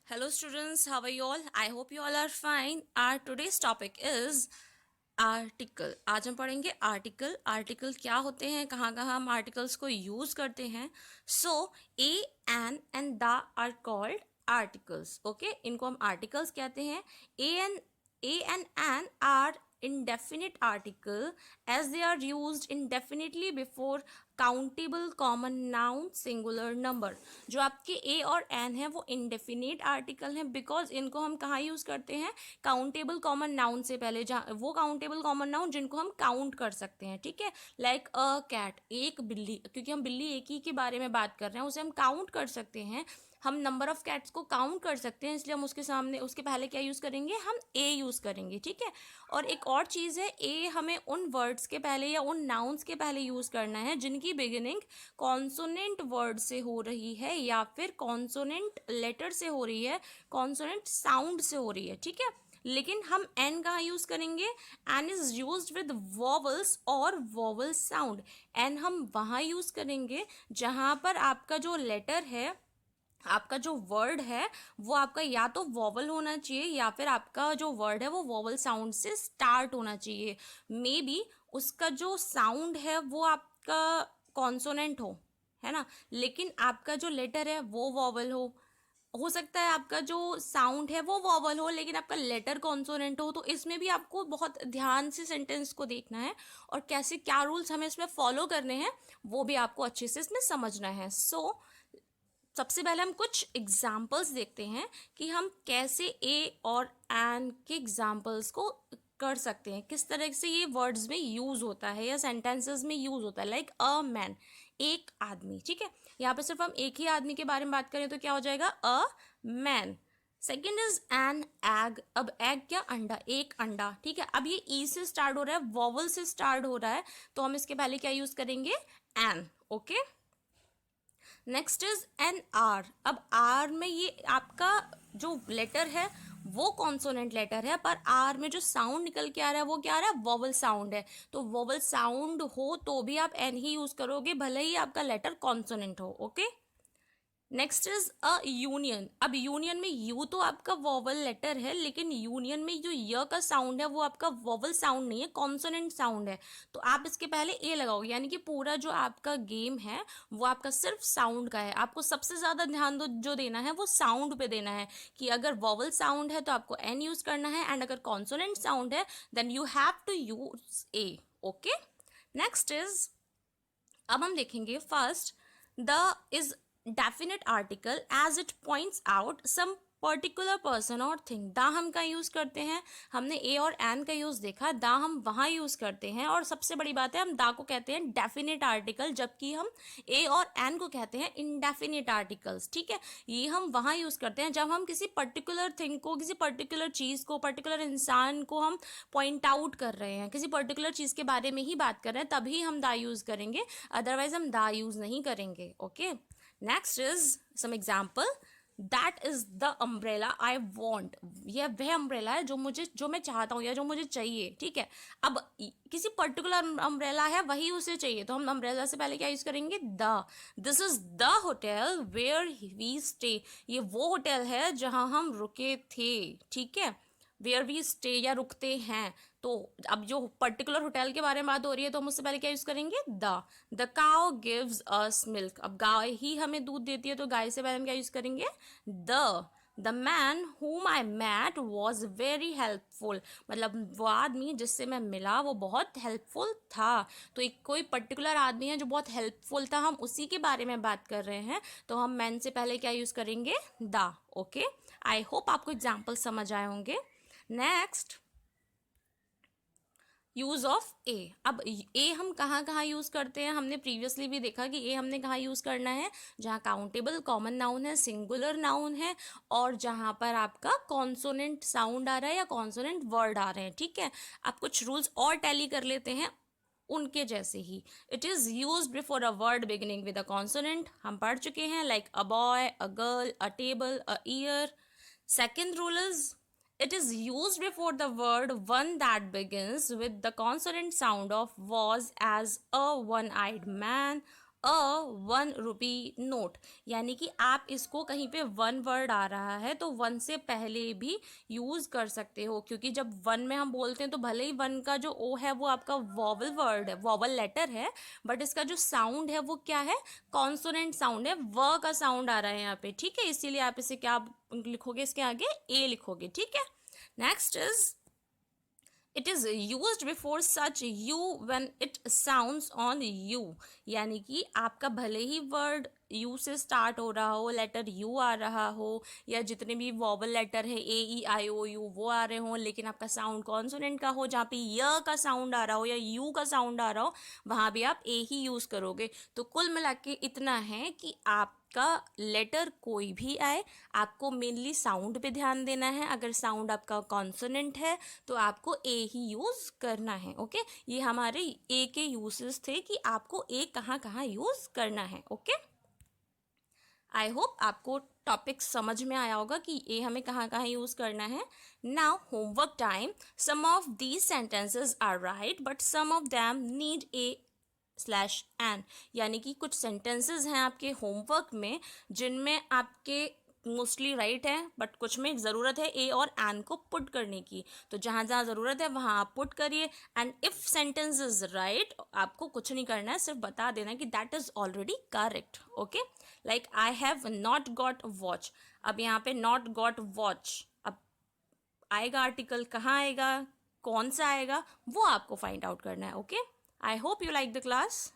Hello students, how are you all? I hope you all are fine. Our today's topic is article. आज हम पढ़ेंगे article. Article क्या होते हैं, कहाँ कहाँ हम आर्टिकल्स को यूज करते हैं। So a and the are called articles. Okay, इनको हम आर्टिकल्स कहते हैं। A an are indefinite article as they are used indefinitely before countable common noun singular number। जो आपके ए और एन है वो indefinite article हैं बिकॉज इनको हम कहाँ यूज करते हैं, काउंटेबल कॉमन नाउन से पहले, जहाँ वो काउंटेबल कॉमन नाउन जिनको हम काउंट कर सकते हैं। ठीक है, लाइक अ कैट, एक बिल्ली, क्योंकि हम बिल्ली एक ही के बारे में बात कर रहे हैं, उसे हम काउंट कर सकते हैं। हम नंबर ऑफ कैट्स को काउंट कर सकते हैं, इसलिए हम उसके सामने, उसके पहले क्या यूज़ करेंगे, हम ए यूज़ करेंगे। ठीक है, और एक और चीज़ है, ए हमें उन वर्ड्स के पहले या उन नाउन्स के पहले यूज़ करना है जिनकी बिगिनिंग कॉन्सोनेंट वर्ड से हो रही है या फिर कॉन्सोनेंट लेटर से हो रही है, कॉन्सोनेंट साउंड से हो रही है। ठीक है, लेकिन हम एन कहाँ यूज करेंगे, an is use with vowels और वॉवल साउंड। एन हम वहाँ यूज करेंगे जहाँ पर आपका जो लेटर है, आपका जो वर्ड है वो आपका या तो वॉवल होना चाहिए या फिर आपका जो वर्ड है वो वॉवल साउंड से स्टार्ट होना चाहिए। मे बी उसका जो साउंड है वो आपका कॉन्सोनेंट है ना, लेकिन आपका जो लेटर है वो वॉवल हो सकता है आपका जो साउंड है वो वॉवल हो लेकिन आपका लेटर कॉन्सोनेंट हो। तो इसमें भी आपको बहुत ध्यान से सेंटेंस को देखना है और कैसे क्या रूल्स हमें इसमें फॉलो करने हैं वो भी आपको अच्छे से इसमें समझना है। सबसे पहले हम कुछ एग्जाम्पल्स देखते हैं कि हम कैसे ए और एन के एग्जाम्पल्स को कर सकते हैं, किस तरह से ये वर्ड्स में यूज होता है या सेंटेंसेस में यूज होता है। लाइक अ मैन, एक आदमी। ठीक है, यहाँ पे सिर्फ हम एक ही आदमी के बारे में बात करें तो क्या हो जाएगा, a man. Second is an egg. अब एग क्या, अंडा, एक अंडा। ठीक है, अब ये ई से स्टार्ट हो रहा है, वॉवल से स्टार्ट हो रहा है, तो हम इसके पहले क्या यूज करेंगे, an. Okay, next is an are. अब आर में ये आपका जो लेटर है वो कॉन्सोनेंट लेटर है, पर आर में जो साउंड निकल के आ रहा है वो क्या आ रहा है, वोवल साउंड है। तो वोवल साउंड हो तो भी आप एन ही यूज करोगे, भले ही आपका लेटर कॉन्सोनेंट हो। Okay, next is a union. अब यूनियन में यू तो आपका वॉवल लेटर है, लेकिन यूनियन में जो य का साउंड है वो आपका वॉवल साउंड नहीं है, कॉन्सोनेंट साउंड है। तो आप इसके पहले ए लगाओगे, यानी कि पूरा जो आपका गेम है वो आपका सिर्फ साउंड का है। आपको सबसे ज्यादा ध्यान जो देना है वो साउंड पे देना है, कि अगर वॉवल साउंड है तो आपको एन यूज करना है, एंड अगर कॉन्सोनेंट साउंड है then you have to use a. Okay, next is, अब हम देखेंगे first, the is definite article as it points out some particular person और थिंग। दा हम का यूज करते हैं, हमने ए और एन का यूज देखा, दा हम वहां यूज करते हैं। और सबसे बड़ी बात है, हम दा को कहते हैं डेफिनेट आर्टिकल, जबकि हम ए और एन को कहते हैं इनडेफिनेट आर्टिकल्स। ठीक है, ये हम वहां यूज करते हैं जब हम किसी पर्टिकुलर थिंग को, किसी पर्टिकुलर चीज को, पर्टिकुलर इंसान को हम पॉइंट आउट कर रहे हैं, किसी पर्टिकुलर चीज के बारे में ही बात कर रहे हैं, तभी हम दा यूज करेंगे, अदरवाइज हम दा यूज नहीं करेंगे। Okay, next is some example, that is the umbrella I want. यह वह अम्ब्रेला है जो मैं चाहता हूँ या जो मुझे चाहिए। ठीक है, अब किसी पर्टिकुलर अम्ब्रेला है वही उसे चाहिए, तो हम अम्ब्रेला से पहले क्या यूज करेंगे, the. This is the hotel where we stay. ये वो होटल है जहां हम रुके थे। ठीक है, वेयर वी स्टे या रुकते हैं। तो अब जो पर्टिकुलर होटल के बारे में बात हो रही है तो हम उससे पहले क्या यूज करेंगे, the cow gives us milk. अब गाय ही हमें दूध देती है तो गाय से पहले हम क्या यूज करेंगे, the man whom I met was very helpful। मतलब वो आदमी जिससे मैं मिला वो बहुत हेल्पफुल था। तो एक कोई पर्टिकुलर आदमी है जो बहुत हेल्पफुल था, हम उसी के बारे में बात कर रहे हैं, तो हम मैन से पहले क्या यूज करेंगे, द। ओके, आई होप आपको एग्जाम्पल समझ आए होंगे। नेक्स्ट, यूज ऑफ ए। अब ए हम कहाँ कहाँ यूज करते हैं, हमने प्रीवियसली भी देखा कि ए हमने कहाँ यूज करना है, जहाँ काउंटेबल कॉमन नाउन है, सिंगुलर नाउन है, और जहाँ पर आपका कॉन्सोनेंट साउंड आ रहा है या कॉन्सोनेंट वर्ड आ रहे हैं। ठीक है, आप कुछ रूल्स और टैली कर लेते हैं उनके जैसे ही। It is use before a word beginning with a consonant, हम पढ़ चुके हैं, like a boy, a girl, a table, a year. Second rule is, it is used before the word one that begins with the consonant sound of was, as, a one-eyed man, a 1 rupee note, यानी कि आप इसको कहीं पे one word आ रहा है तो one से पहले भी यूज कर सकते हो, क्योंकि जब वन में हम बोलते हैं तो भले ही वन का जो ओ है वो आपका वॉवल वर्ड है, वॉवल लेटर है, बट इसका जो साउंड है वो क्या है, कॉन्सोनेंट साउंड है, व का साउंड आ रहा है यहाँ पे, ठीक है, इसीलिए आप इसे क्या लिखोगे, इसके आगे ए लिखोगे, ठीक है। Next is it is use before such you when it sounds on you, यानी कि आपका भले ही वर्ड यू से स्टार्ट हो रहा हो, लेटर यू आ रहा हो, या जितने भी वॉवल लेटर है ए ई आई ओ यू वो आ रहे हो, लेकिन आपका साउंड कॉन्सोनेंट का हो, जहाँ पे य का साउंड आ रहा हो या यू का साउंड आ रहा हो, वहाँ भी आप ए ही यूज़ करोगे। तो कुल मिला के इतना है कि आपका लेटर कोई भी आए, आपको मेनली साउंड पे ध्यान देना है। अगर साउंड आपका कॉन्सोनेंट है तो आपको ए ही यूज़ करना है, ओके। ये हमारे ए के यूजेस थे कि आपको ए कहाँ कहाँ यूज़ करना है, ओके। आई होप आपको टॉपिक समझ में आया होगा कि ए हमें कहाँ कहाँ यूज़ करना है। Now homework time. Some of these sentences are right but some of them need a slash an, यानी कि कुछ सेंटेंसेस हैं आपके होमवर्क में जिनमें आपके मोस्टली राइट है, बट कुछ में ज़रूरत है ए और एन को पुट करने की, तो जहाँ जहाँ ज़रूरत है वहाँ आप पुट करिए। And if sentence is right, आपको कुछ नहीं करना है, सिर्फ बता देना कि that is already correct, okay. Like I have not got watch, अब यहाँ पे नॉट गॉट वॉच, अब आएगा आर्टिकल, कहाँ आएगा, कौन सा आएगा, वो आपको फाइंड आउट करना है, okay. I hope you like the class.